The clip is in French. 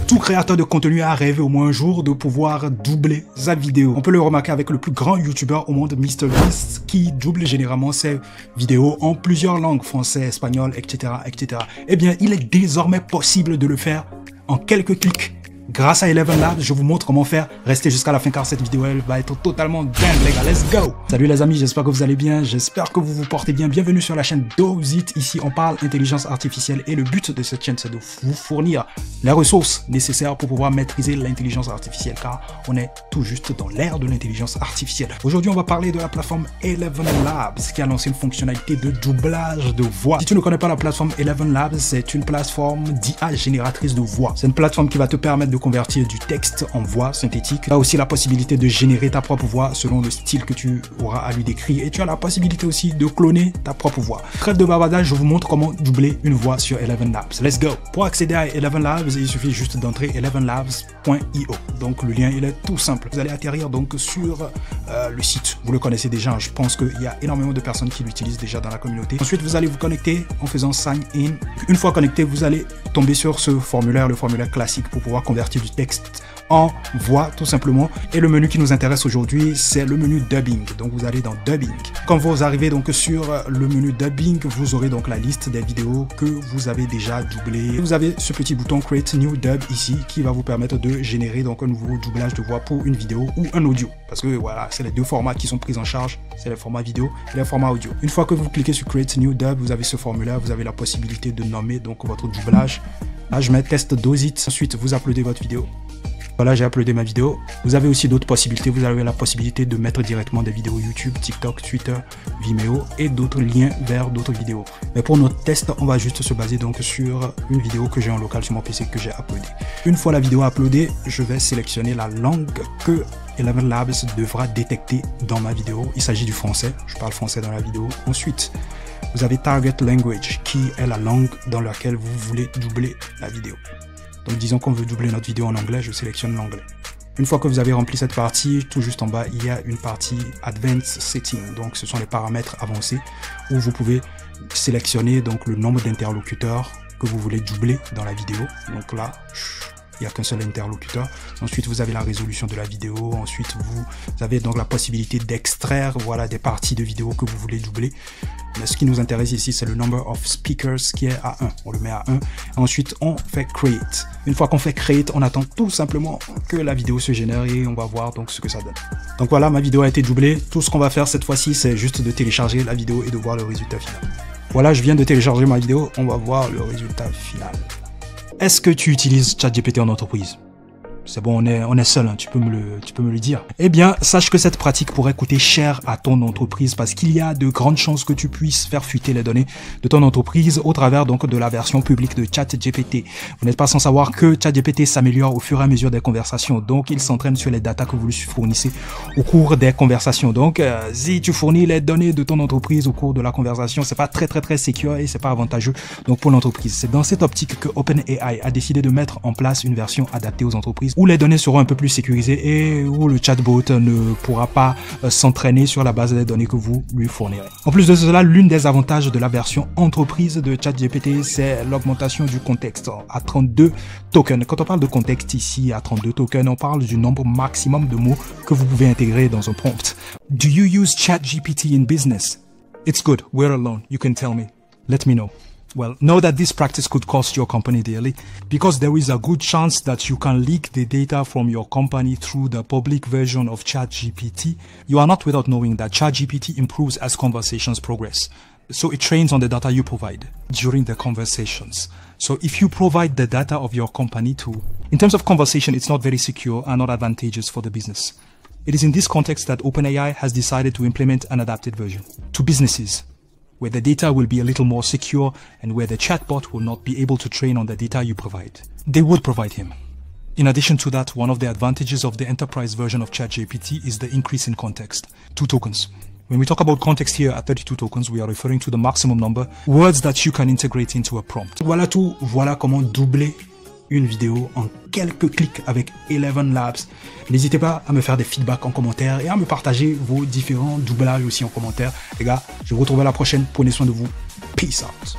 Tout créateur de contenu a rêvé au moins un jour de pouvoir doubler sa vidéo. On peut le remarquer avec le plus grand youtubeur au monde, MrBeast, qui double généralement ses vidéos en plusieurs langues, français, espagnol, etc., etc. Eh bien, il est désormais possible de le faire en quelques clics. Grâce à Eleven Labs, je vous montre comment faire. Restez jusqu'à la fin car cette vidéo elle va être totalement dingue les gars, let's go. Salut les amis, j'espère que vous allez bien, j'espère que vous vous portez bien. Bienvenue sur la chaîne Dozit. Ici on parle intelligence artificielle et le but de cette chaîne c'est de vous fournir les ressources nécessaires pour pouvoir maîtriser l'intelligence artificielle car on est tout juste dans l'ère de l'intelligence artificielle. Aujourd'hui on va parler de la plateforme Eleven Labs qui a lancé une fonctionnalité de doublage de voix. Si tu ne connais pas la plateforme Eleven Labs, c'est une plateforme d'IA génératrice de voix. C'est une plateforme qui va te permettre de convertir du texte en voix synthétique. Tu as aussi la possibilité de générer ta propre voix selon le style que tu auras à lui décrire et tu as la possibilité aussi de cloner ta propre voix. Trêve de bavardage, je vous montre comment doubler une voix sur Eleven Labs. Let's go! Pour accéder à Eleven Labs, il suffit juste d'entrer elevenlabs.io. Donc le lien il est tout simple. Vous allez atterrir donc sur le site. Vous le connaissez déjà, je pense qu'il y a énormément de personnes qui l'utilisent déjà dans la communauté. Ensuite, vous allez vous connecter en faisant sign in. Une fois connecté, vous allez tomber sur ce formulaire, le formulaire classique pour pouvoir convertir du texte en voix tout simplement. Et le menu qui nous intéresse aujourd'hui, c'est le menu dubbing. Donc vous allez dans dubbing. Quand vous arrivez donc sur le menu dubbing, vous aurez donc la liste des vidéos que vous avez déjà doublées. Vous avez ce petit bouton create new dub ici qui va vous permettre de générer donc un nouveau doublage de voix pour une vidéo ou un audio. Parce que voilà, c'est les deux formats qui sont pris en charge, c'est le format vidéo et le format audio. Une fois que vous cliquez sur create new dub, vous avez ce formulaire, vous avez la possibilité de nommer donc votre doublage. Là, je mets test Dozit. Ensuite, vous uploadez votre vidéo. Voilà, j'ai uploadé ma vidéo. Vous avez aussi d'autres possibilités. Vous avez la possibilité de mettre directement des vidéos YouTube, TikTok, Twitter, Vimeo et d'autres liens vers d'autres vidéos. Mais pour notre test, on va juste se baser donc sur une vidéo que j'ai en local sur mon PC que j'ai uploadée. Une fois la vidéo uploadée, je vais sélectionner la langue que Eleven Labs devra détecter dans ma vidéo. Il s'agit du français. Je parle français dans la vidéo. Ensuite, vous avez Target Language qui est la langue dans laquelle vous voulez doubler la vidéo. Donc disons qu'on veut doubler notre vidéo en anglais, je sélectionne l'anglais. Une fois que vous avez rempli cette partie, tout juste en bas, il y a une partie Advanced Setting. Donc ce sont les paramètres avancés où vous pouvez sélectionner donc le nombre d'interlocuteurs que vous voulez doubler dans la vidéo. Donc là, il n'y a qu'un seul interlocuteur. Ensuite, vous avez la résolution de la vidéo. Ensuite, vous avez donc la possibilité d'extraire voilà, des parties de vidéo que vous voulez doubler. Mais ce qui nous intéresse ici, c'est le number of speakers qui est à 1. On le met à 1. Ensuite, on fait create. Une fois qu'on fait create, on attend tout simplement que la vidéo se génère et on va voir donc ce que ça donne. Donc voilà, ma vidéo a été doublée. Tout ce qu'on va faire cette fois-ci, c'est juste de télécharger la vidéo et de voir le résultat final. Voilà, je viens de télécharger ma vidéo. On va voir le résultat final. Est-ce que tu utilises ChatGPT en entreprise? C'est bon, on est seul, hein, tu peux me le dire. Eh bien, sache que cette pratique pourrait coûter cher à ton entreprise parce qu'il y a de grandes chances que tu puisses faire fuiter les données de ton entreprise au travers donc de la version publique de ChatGPT. Vous n'êtes pas sans savoir que ChatGPT s'améliore au fur et à mesure des conversations. Donc, il s'entraîne sur les datas que vous lui fournissez au cours des conversations. Donc, si tu fournis les données de ton entreprise au cours de la conversation, c'est pas très secure et c'est pas avantageux donc pour l'entreprise. C'est dans cette optique que OpenAI a décidé de mettre en place une version adaptée aux entreprises où les données seront un peu plus sécurisées et où le chatbot ne pourra pas s'entraîner sur la base des données que vous lui fournirez. En plus de cela, l'une des avantages de la version entreprise de ChatGPT, c'est l'augmentation du contexte à 32 tokens. Quand on parle de contexte ici à 32 tokens, on parle du nombre maximum de mots que vous pouvez intégrer dans un prompt. Do you use ChatGPT in business? It's good. We're alone. You can tell me. Let me know. Well, know that this practice could cost your company dearly because there is a good chance that you can leak the data from your company through the public version of ChatGPT. You are not without knowing that ChatGPT improves as conversations progress. So it trains on the data you provide during the conversations. So if you provide the data of your company too, in terms of conversation, it's not very secure and not advantageous for the business. It is in this context that OpenAI has decided to implement an adapted version to businesses, where the data will be a little more secure and where the chatbot will not be able to train on the data you provide. They would provide him. In addition to that, one of the advantages of the enterprise version of ChatGPT is the increase in context, 2 tokens. When we talk about context here at 32 tokens, we are referring to the maximum number words that you can integrate into a prompt. Voilà tout, voilà comment doubler une vidéo en quelques clics avec Eleven Labs. N'hésitez pas à me faire des feedbacks en commentaire et à me partager vos différents doublages aussi en commentaire. Les gars, je vous retrouve à la prochaine. Prenez soin de vous. Peace out.